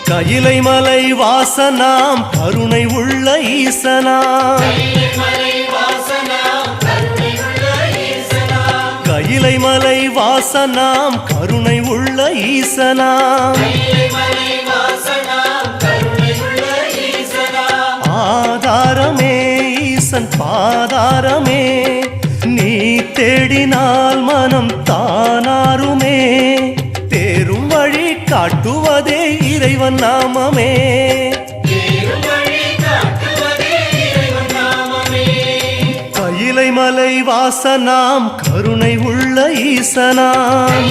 கையிலை மலை வாசனாம் கருணை உள்ள ஈசனாம் கையிலை மலை வாசனாம் கருணை உள்ள ஈசனாம் ஆதாரமே ஈசன் பாதாரமே நீ தேடினால் மனம் தானாருமே தேரும் வழி காட்டுவதே இறைவன் நாமமே கையிலை மலை வாசனாம் கருணை உள்ள ஈசனாம்